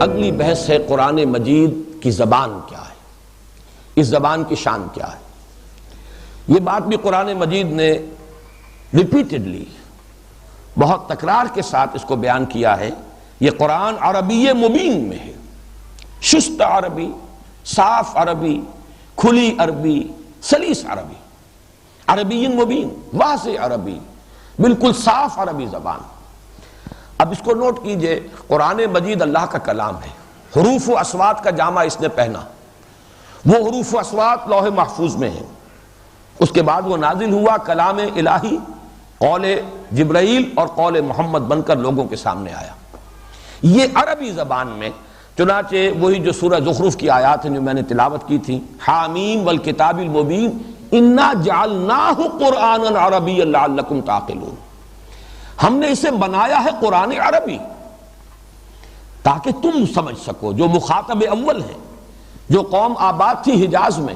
اگلی بحث ہے قرآن مجید کی زبان کیا ہے، اس زبان کی شان کیا ہے۔ یہ بات بھی قرآن مجید نے ریپیٹڈلی بہت تکرار کے ساتھ اس کو بیان کیا ہے۔ یہ قرآن عربی مبین میں ہے، شست عربی، صاف عربی، کھلی عربی، سلیس عربی، عربی مبین، واضح عربی، بالکل صاف عربی زبان۔ اب اس کو نوٹ کیجئے، قرآن مجید اللہ کا کلام ہے، حروف و اصوات کا جامع اس نے پہنا۔ وہ حروف و اصوات لوح محفوظ میں ہیں، اس کے بعد وہ نازل ہوا کلام الہی، قول جبرائیل اور قول محمد بن کر لوگوں کے سامنے آیا۔ یہ عربی زبان میں، چنانچہ وہی جو سورہ زخرف کی آیات ہیں جو میں نے تلاوت کی تھی، حامیم والکتاب المبین انا جعلناہ قرآنا عربیا لعلکم تعقلون، ہم نے اسے بنایا ہے قرآن عربی تاکہ تم سمجھ سکو۔ جو مخاطب اول ہیں، جو قوم آباد تھی حجاز میں،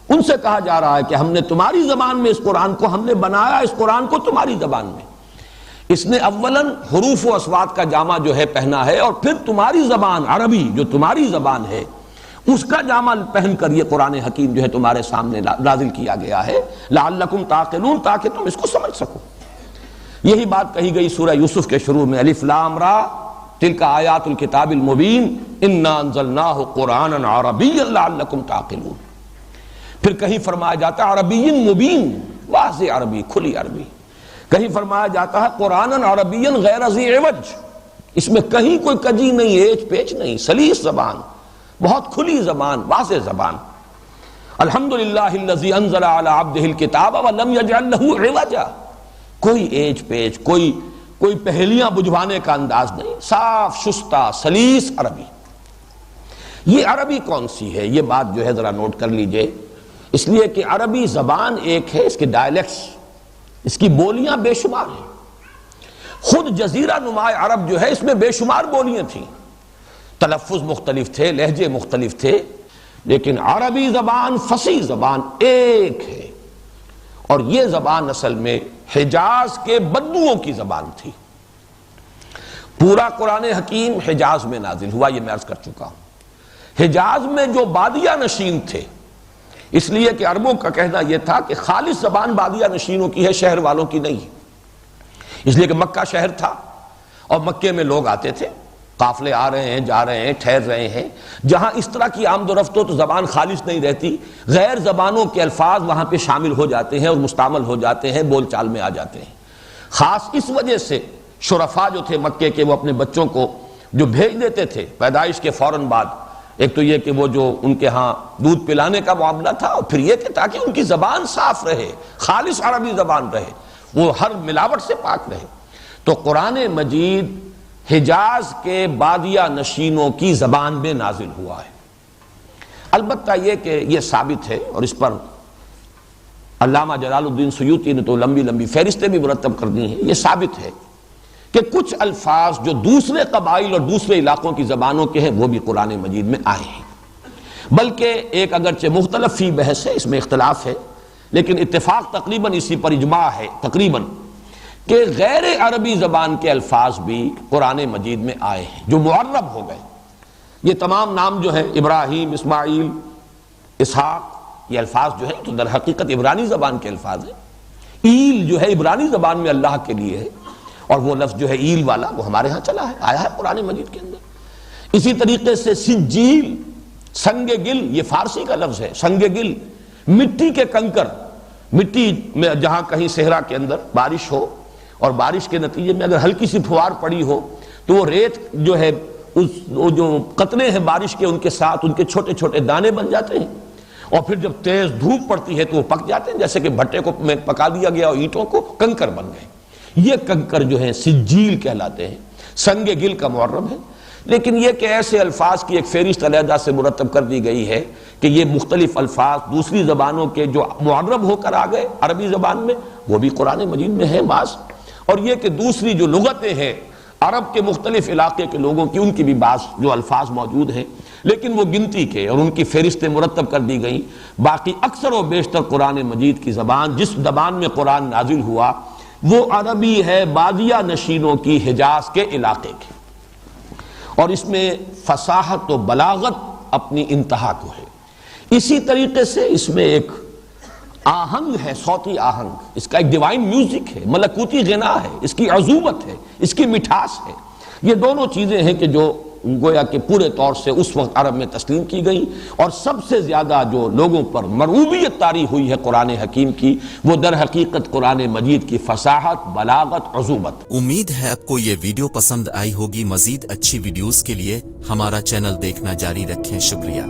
ان سے کہا جا رہا ہے کہ ہم نے تمہاری زبان میں اس قرآن کو، ہم نے بنایا اس قرآن کو تمہاری زبان میں۔ اس نے اولاً حروف و اصوات کا جامع جو ہے پہنا ہے، اور پھر تمہاری زبان عربی جو تمہاری زبان ہے اس کا جامع پہن کر یہ قرآن حکیم جو ہے تمہارے سامنے نازل کیا گیا ہے، لعلکم تعقلون، تاکہ تم اس کو سمجھ سکو۔ یہی بات کہی گئی سورہ یوسف کے شروع میں، الف لام را تلک آیات الکتاب المبین انا انزلناہ قرآنا عربیا لعلکم تعقلون۔ پھر کہیں فرمایا جاتا ہے عربی مبین، واضح عربی، کھلی عربی۔ کہیں فرمایا جاتا ہے قرآنا عربیا غیر ذی عوج، اس میں کہیں کوئی کجی نہیں، ایچ پیچ نہیں، سلیس زبان، بہت کھلی زبان، واضح زبان۔ الحمدللہ الذی انزل علی عبدہ الکتاب ولم یجعل لہ عوجا، کوئی ایچ پیچ، کوئی پہلیاں بجھوانے کا انداز نہیں، صاف شستہ سلیس عربی۔ یہ عربی کون سی ہے، یہ بات جو ہے ذرا نوٹ کر لیجئے، اس لیے کہ عربی زبان ایک ہے، اس کے ڈائلیکٹس، اس کی بولیاں بے شمار ہیں۔ خود جزیرہ نما عرب جو ہے اس میں بے شمار بولیاں تھیں، تلفظ مختلف تھے، لہجے مختلف تھے، لیکن عربی زبان فصیح زبان ایک ہے۔ اور یہ زبان اصل میں حجاز کے بدوؤں کی زبان تھی۔ پورا قرآن حکیم حجاز میں نازل ہوا، یہ میں عرض کر چکا ہوں۔ حجاز میں جو بادیہ نشین تھے، اس لیے کہ عربوں کا کہنا یہ تھا کہ خالص زبان بادیہ نشینوں کی ہے، شہر والوں کی نہیں ہے، اس لیے کہ مکہ شہر تھا اور مکے میں لوگ آتے تھے، قافلے آ رہے ہیں، جا رہے ہیں، ٹھہر رہے ہیں۔ جہاں اس طرح کی آمد و رفت ہو تو زبان خالص نہیں رہتی، غیر زبانوں کے الفاظ وہاں پہ شامل ہو جاتے ہیں اور مستعمل ہو جاتے ہیں، بول چال میں آ جاتے ہیں۔ خاص اس وجہ سے شرفاء جو تھے مکے کے، وہ اپنے بچوں کو جو بھیج دیتے تھے پیدائش کے فوراً بعد، ایک تو یہ کہ وہ جو ان کے ہاں دودھ پلانے کا معاملہ تھا، اور پھر یہ کہ تاکہ ان کی زبان صاف رہے، خالص عربی زبان رہے، وہ ہر ملاوٹ سے پاک رہے۔ تو قرآن مجید حجاز کے بادیہ نشینوں کی زبان میں نازل ہوا ہے۔ البتہ یہ کہ یہ ثابت ہے، اور اس پر علامہ جلال الدین سیوطی نے تو لمبی لمبی فہرستیں بھی مرتب کر دی ہیں، یہ ثابت ہے کہ کچھ الفاظ جو دوسرے قبائل اور دوسرے علاقوں کی زبانوں کے ہیں وہ بھی قرآن مجید میں آئے ہیں۔ بلکہ ایک اگرچہ مختلف فی بحث ہے، اس میں اختلاف ہے، لیکن اتفاق تقریباً اسی پر اجماع ہے تقریباً، کہ غیر عربی زبان کے الفاظ بھی قرآن مجید میں آئے ہیں جو معرب ہو گئے۔ یہ تمام نام جو ہے ابراہیم، اسماعیل، اسحاق، یہ الفاظ جو ہیں تو در حقیقت عبرانی زبان کے الفاظ ہیں۔ ایل جو ہے عبرانی زبان میں اللہ کے لیے ہے، اور وہ لفظ جو ہے ایل والا وہ ہمارے ہاں چلا ہے، آیا ہے قرآن مجید کے اندر۔ اسی طریقے سے سجیل، سنگ گل، یہ فارسی کا لفظ ہے، سنگ گل، مٹی کے کنکر، مٹی میں جہاں کہیں صحرا کے اندر بارش ہو اور بارش کے نتیجے میں اگر ہلکی سی پھوار پڑی ہو تو وہ ریت جو ہے، وہ جو قطرے ہیں بارش کے، ان کے ساتھ ان کے چھوٹے چھوٹے دانے بن جاتے ہیں، اور پھر جب تیز دھوپ پڑتی ہے تو وہ پک جاتے ہیں، جیسے کہ بھٹے کو میں پکا دیا گیا اور اینٹوں کو کنکر بن گئے۔ یہ کنکر جو ہیں سجیل کہلاتے ہیں، سنگ گل کا معرب ہے۔ لیکن یہ کہ ایسے الفاظ کی ایک فہرست علیحدہ سے مرتب کر دی گئی ہے کہ یہ مختلف الفاظ دوسری زبانوں کے جو معرب ہو کر آ گئے عربی زبان میں، وہ بھی قرآن مجید میں ہے بعض۔ اور یہ کہ دوسری جو لغتیں ہیں عرب کے مختلف علاقے کے لوگوں کی، ان کی بھی بعض جو الفاظ موجود ہیں، لیکن وہ گنتی کے اور ان کی فہرستیں مرتب کر دی گئیں۔ باقی اکثر و بیشتر قرآن مجید کی زبان، جس زبان میں قرآن نازل ہوا، وہ عربی ہے بادیہ نشینوں کی، حجاز کے علاقے کی۔ اور اس میں فصاحت و بلاغت اپنی انتہا کو ہے. اسی طریقے سے اس میں ایک آہنگ ہے، صوتی آہنگ، اس کا ایک ڈیوائن میوزک ہے، ملکوتی غنا ہے، اس کی عذوبت ہے، اس کی مٹھاس ہے. یہ دونوں چیزیں ہیں کہ جو گویا کہ پورے طور سے اس وقت عرب میں تسلیم کی گئی، اور سب سے زیادہ جو لوگوں پر مرعوبیت طاری ہوئی ہے قرآن حکیم کی، وہ در حقیقت قرآن مجید کی فصاحت، بلاغت، عذوبت. امید ہے آپ کو یہ ویڈیو پسند آئی ہوگی. مزید اچھی ویڈیوز کے لیے ہمارا چینل دیکھنا جاری رکھیں. شکریہ.